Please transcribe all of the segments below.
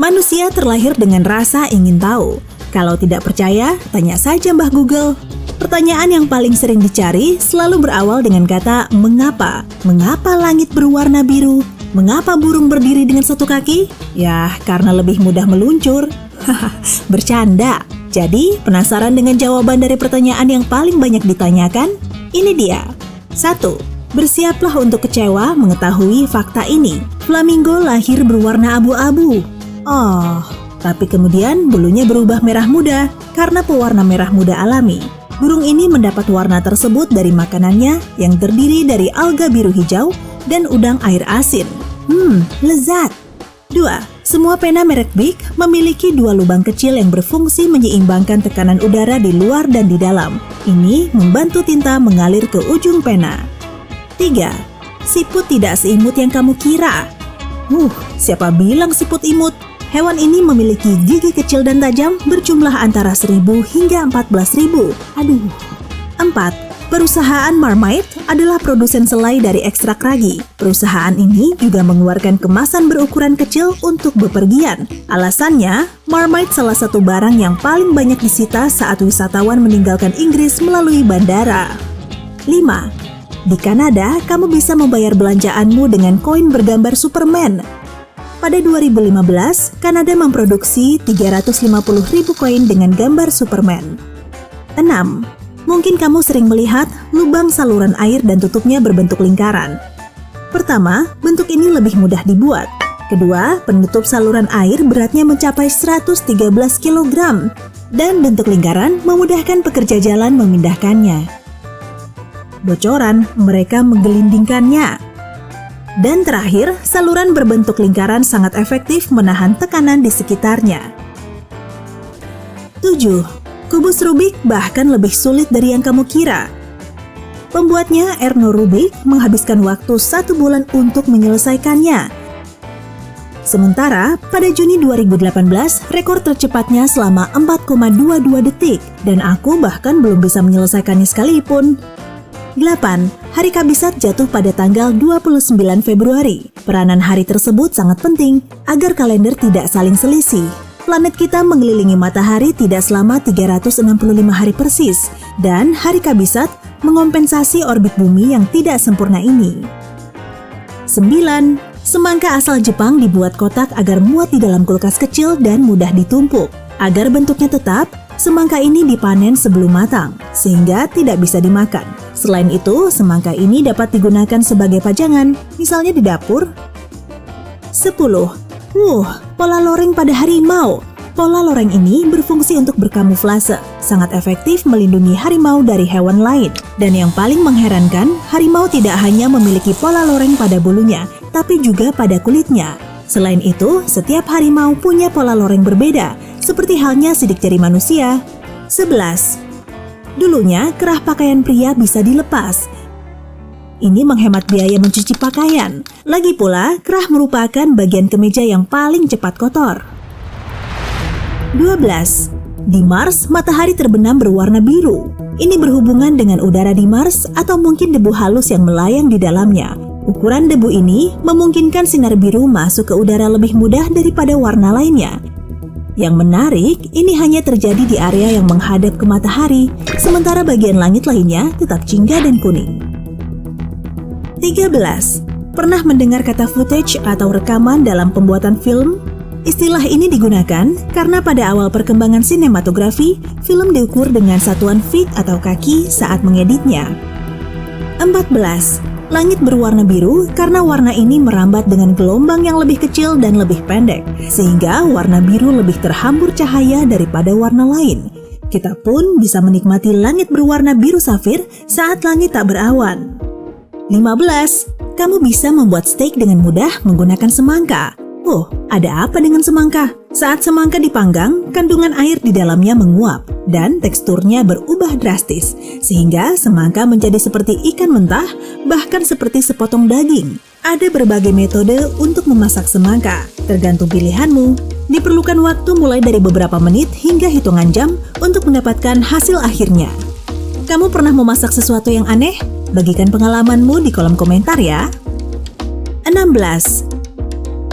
Manusia terlahir dengan rasa ingin tahu. Kalau tidak percaya, tanya saja Mbah Google. Pertanyaan yang paling sering dicari selalu berawal dengan kata mengapa. Mengapa langit berwarna biru? Mengapa burung berdiri dengan satu kaki? Ya, karena lebih mudah meluncur. Haha, bercanda. Jadi, penasaran dengan jawaban dari pertanyaan yang paling banyak ditanyakan? Ini dia. 1. Bersiaplah untuk kecewa mengetahui fakta ini. Flamingo lahir berwarna abu-abu. Oh, tapi kemudian bulunya berubah merah muda karena pewarna merah muda alami. Burung ini mendapat warna tersebut dari makanannya yang terdiri dari alga biru hijau dan udang air asin. Lezat. 2. Semua pena merek Bic memiliki 2 lubang kecil yang berfungsi menyeimbangkan tekanan udara di luar dan di dalam. Ini membantu tinta mengalir ke ujung pena. 3. Siput tidak seimut yang kamu kira. Siapa bilang siput imut? Hewan ini memiliki gigi kecil dan tajam berjumlah antara 1.000 hingga 14.000. 4. Perusahaan Marmite adalah produsen selai dari ekstrak ragi. Perusahaan ini juga mengeluarkan kemasan berukuran kecil untuk bepergian. Alasannya, Marmite salah satu barang yang paling banyak disita saat wisatawan meninggalkan Inggris melalui bandara. 5. Di Kanada, kamu bisa membayar belanjaanmu dengan koin bergambar Superman. Pada 2015, Kanada memproduksi 350.000 koin dengan gambar Superman. 6. Mungkin kamu sering melihat lubang saluran air dan tutupnya berbentuk lingkaran. Pertama, bentuk ini lebih mudah dibuat. Kedua, penutup saluran air beratnya mencapai 113 kg. Dan bentuk lingkaran memudahkan pekerja jalan memindahkannya. Bocoran, mereka menggelindingkannya. Dan terakhir, saluran berbentuk lingkaran sangat efektif menahan tekanan di sekitarnya. 7. Kubus Rubik bahkan lebih sulit dari yang kamu kira. Pembuatnya, Erno Rubik, menghabiskan waktu 1 bulan untuk menyelesaikannya. Sementara, pada Juni 2018, rekor tercepatnya selama 4,22 detik, dan aku bahkan belum bisa menyelesaikannya sekalipun. 8. Hari Kabisat jatuh pada tanggal 29 Februari. Peranan hari tersebut sangat penting agar kalender tidak saling selisih. Planet kita mengelilingi matahari tidak selama 365 hari persis, dan hari Kabisat mengompensasi orbit bumi yang tidak sempurna ini. 9. Semangka asal Jepang dibuat kotak agar muat di dalam kulkas kecil dan mudah ditumpuk. Agar bentuknya tetap, semangka ini dipanen sebelum matang, sehingga tidak bisa dimakan. Selain itu, semangka ini dapat digunakan sebagai pajangan, misalnya di dapur. 10. Pola loreng pada harimau. Pola loreng ini berfungsi untuk berkamuflase, sangat efektif melindungi harimau dari hewan lain. Dan yang paling mengherankan, harimau tidak hanya memiliki pola loreng pada bulunya, tapi juga pada kulitnya. Selain itu, setiap harimau punya pola loreng berbeda, seperti halnya sidik jari manusia. 11. Dulunya, kerah pakaian pria bisa dilepas. Ini menghemat biaya mencuci pakaian. Lagi pula, kerah merupakan bagian kemeja yang paling cepat kotor. 12. Di Mars, matahari terbenam berwarna biru. Ini berhubungan dengan udara di Mars atau mungkin debu halus yang melayang di dalamnya. Ukuran debu ini memungkinkan sinar biru masuk ke udara lebih mudah daripada warna lainnya. Yang menarik, ini hanya terjadi di area yang menghadap ke matahari, sementara bagian langit lainnya tetap jingga dan kuning. 13. Pernah mendengar kata footage atau rekaman dalam pembuatan film? Istilah ini digunakan karena pada awal perkembangan sinematografi, film diukur dengan satuan feet atau kaki saat mengeditnya. 14. Langit berwarna biru karena warna ini merambat dengan gelombang yang lebih kecil dan lebih pendek, sehingga warna biru lebih terhambur cahaya daripada warna lain. Kita pun bisa menikmati langit berwarna biru safir saat langit tak berawan. 15. Kamu bisa membuat steak dengan mudah menggunakan semangka. Ada apa dengan semangka? Saat semangka dipanggang, kandungan air di dalamnya menguap dan teksturnya berubah drastis, sehingga semangka menjadi seperti ikan mentah, bahkan seperti sepotong daging. Ada berbagai metode untuk memasak semangka, tergantung pilihanmu. Diperlukan waktu mulai dari beberapa menit hingga hitungan jam untuk mendapatkan hasil akhirnya. Kamu pernah memasak sesuatu yang aneh? Bagikan pengalamanmu di kolom komentar ya. 16.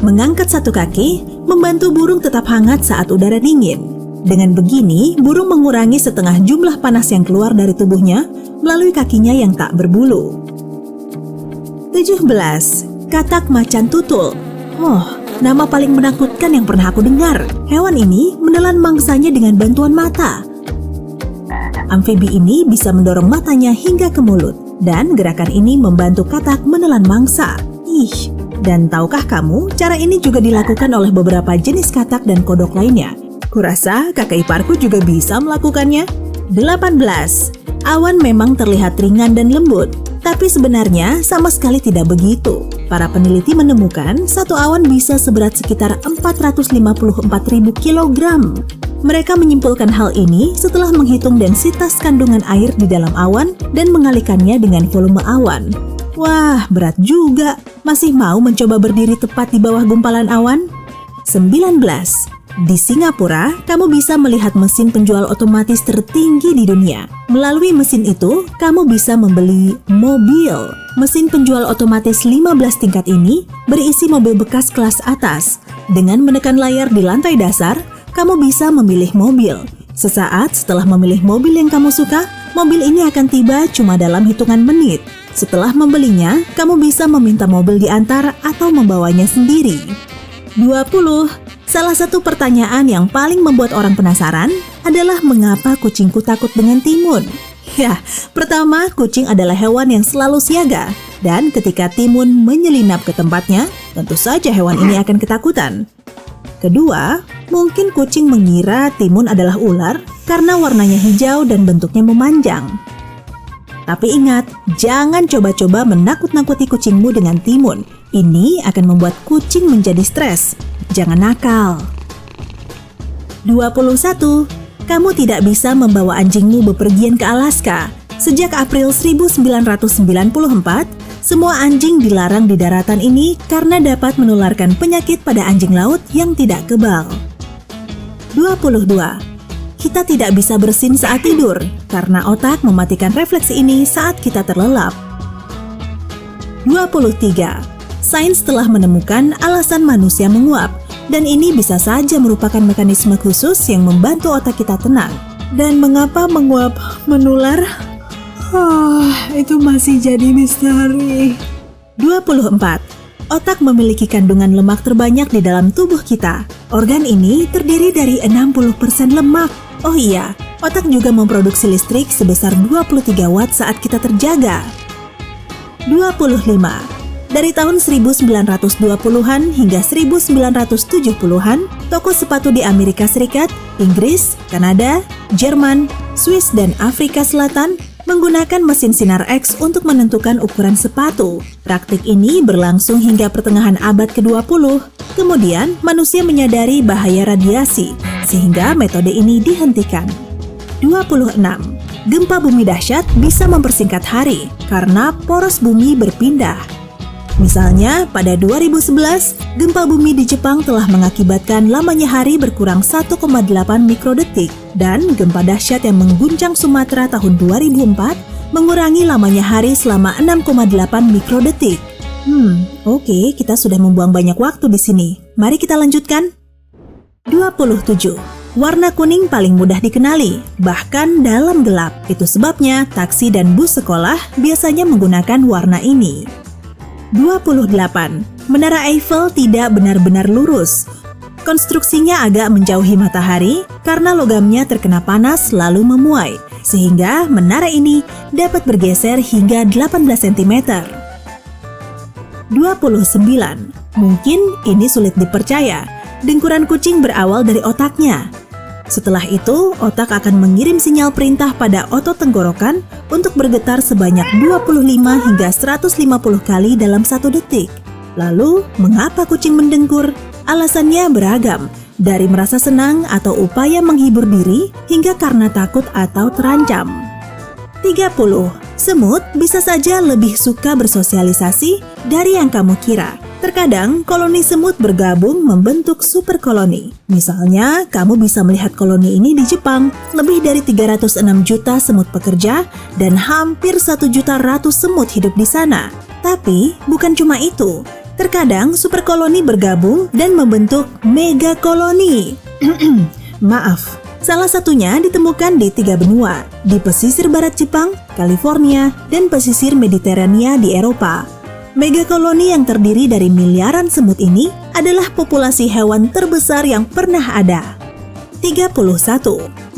Mengangkat satu kaki membantu burung tetap hangat saat udara dingin. Dengan begini, burung mengurangi setengah jumlah panas yang keluar dari tubuhnya melalui kakinya yang tak berbulu. 17. Katak macan tutul. Oh, nama paling menakutkan yang pernah aku dengar. Hewan ini menelan mangsanya dengan bantuan mata. Amfibi ini bisa mendorong matanya hingga ke mulut, dan gerakan ini membantu katak menelan mangsa. Dan tahukah kamu, cara ini juga dilakukan oleh beberapa jenis katak dan kodok lainnya. Kurasa kakak iparku juga bisa melakukannya. 18. Awan memang terlihat ringan dan lembut, tapi sebenarnya sama sekali tidak begitu. Para peneliti menemukan satu awan bisa seberat sekitar 454.000 kilogram. Mereka menyimpulkan hal ini setelah menghitung densitas kandungan air di dalam awan dan mengalihkannya dengan volume awan. Wah, berat juga. Masih mau mencoba berdiri tepat di bawah gumpalan awan? 19. Di Singapura, kamu bisa melihat mesin penjual otomatis tertinggi di dunia. Melalui mesin itu, kamu bisa membeli mobil. Mesin penjual otomatis 15 tingkat ini berisi mobil bekas kelas atas. Dengan menekan layar di lantai dasar, kamu bisa memilih mobil. Sesaat setelah memilih mobil yang kamu suka, mobil ini akan tiba cuma dalam hitungan menit. Setelah membelinya, kamu bisa meminta mobil diantar atau membawanya sendiri. 20. Salah satu pertanyaan yang paling membuat orang penasaran adalah mengapa kucingku takut dengan timun. Ya, pertama, kucing adalah hewan yang selalu siaga. Dan ketika timun menyelinap ke tempatnya, tentu saja hewan ini akan ketakutan. Kedua, mungkin kucing mengira timun adalah ular karena warnanya hijau dan bentuknya memanjang. Tapi ingat, jangan coba-coba menakut-nakuti kucingmu dengan timun. Ini akan membuat kucing menjadi stres. Jangan nakal. 21. Kamu tidak bisa membawa anjingmu bepergian ke Alaska. Sejak April 1994, semua anjing dilarang di daratan ini karena dapat menularkan penyakit pada anjing laut yang tidak kebal. 22. Kita tidak bisa bersin saat tidur karena otak mematikan refleks ini saat kita terlelap. 23. Sains telah menemukan alasan manusia menguap, dan ini bisa saja merupakan mekanisme khusus yang membantu otak kita tenang. Dan mengapa menguap menular? Itu masih jadi misteri. 24. Otak memiliki kandungan lemak terbanyak di dalam tubuh kita. Organ ini terdiri dari 60% lemak. Oh iya, otak juga memproduksi listrik sebesar 23 watt saat kita terjaga. 25. Dari tahun 1920-an hingga 1970-an, toko sepatu di Amerika Serikat, Inggris, Kanada, Jerman, Swiss, dan Afrika Selatan menggunakan mesin sinar X untuk menentukan ukuran sepatu. Praktik ini berlangsung hingga pertengahan abad ke-20. Kemudian, manusia menyadari bahaya radiasi, sehingga metode ini dihentikan. 26. Gempa bumi dahsyat bisa mempersingkat hari karena poros bumi berpindah. Misalnya, pada 2011, gempa bumi di Jepang telah mengakibatkan lamanya hari berkurang 1,8 mikrodetik, dan gempa dahsyat yang mengguncang Sumatera tahun 2004 mengurangi lamanya hari selama 6,8 mikrodetik. Oke, kita sudah membuang banyak waktu di sini. Mari kita lanjutkan. 27. Warna kuning paling mudah dikenali, bahkan dalam gelap. Itu sebabnya taksi dan bus sekolah biasanya menggunakan warna ini. 28. Menara Eiffel tidak benar-benar lurus. Konstruksinya agak menjauhi matahari karena logamnya terkena panas lalu memuai, sehingga menara ini dapat bergeser hingga 18 cm. 29. Mungkin ini sulit dipercaya. Dengkuran kucing berawal dari otaknya. Setelah itu, otak akan mengirim sinyal perintah pada otot tenggorokan untuk bergetar sebanyak 25 hingga 150 kali dalam 1 detik. Lalu, mengapa kucing mendengkur? Alasannya beragam, dari merasa senang atau upaya menghibur diri hingga karena takut atau terancam. 30. Semut bisa saja lebih suka bersosialisasi dari yang kamu kira. Terkadang, koloni semut bergabung membentuk super koloni. Misalnya, kamu bisa melihat koloni ini di Jepang. Lebih dari 306 juta semut pekerja dan hampir 1 juta ratu semut hidup di sana. Tapi, bukan cuma itu. Terkadang superkoloni bergabung dan membentuk megakoloni. Maaf, salah satunya ditemukan di 3 benua, di pesisir barat Jepang, California, dan pesisir Mediterania di Eropa. Megakoloni yang terdiri dari miliaran semut ini adalah populasi hewan terbesar yang pernah ada. 31.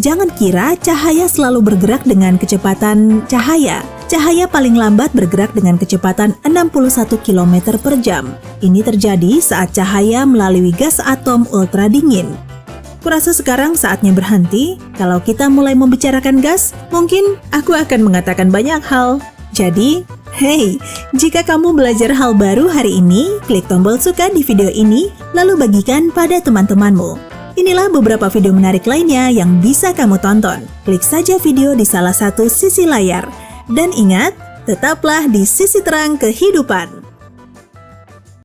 Jangan kira cahaya selalu bergerak dengan kecepatan cahaya. Cahaya paling lambat bergerak dengan kecepatan 61 km per jam. Ini terjadi saat cahaya melalui gas atom ultra dingin. Kurasa sekarang saatnya berhenti. Kalau kita mulai membicarakan gas, mungkin aku akan mengatakan banyak hal. Jadi, hey, jika kamu belajar hal baru hari ini, klik tombol suka di video ini, lalu bagikan pada teman-temanmu. Inilah beberapa video menarik lainnya yang bisa kamu tonton. Klik saja video di salah satu sisi layar. Dan ingat, tetaplah di sisi terang kehidupan.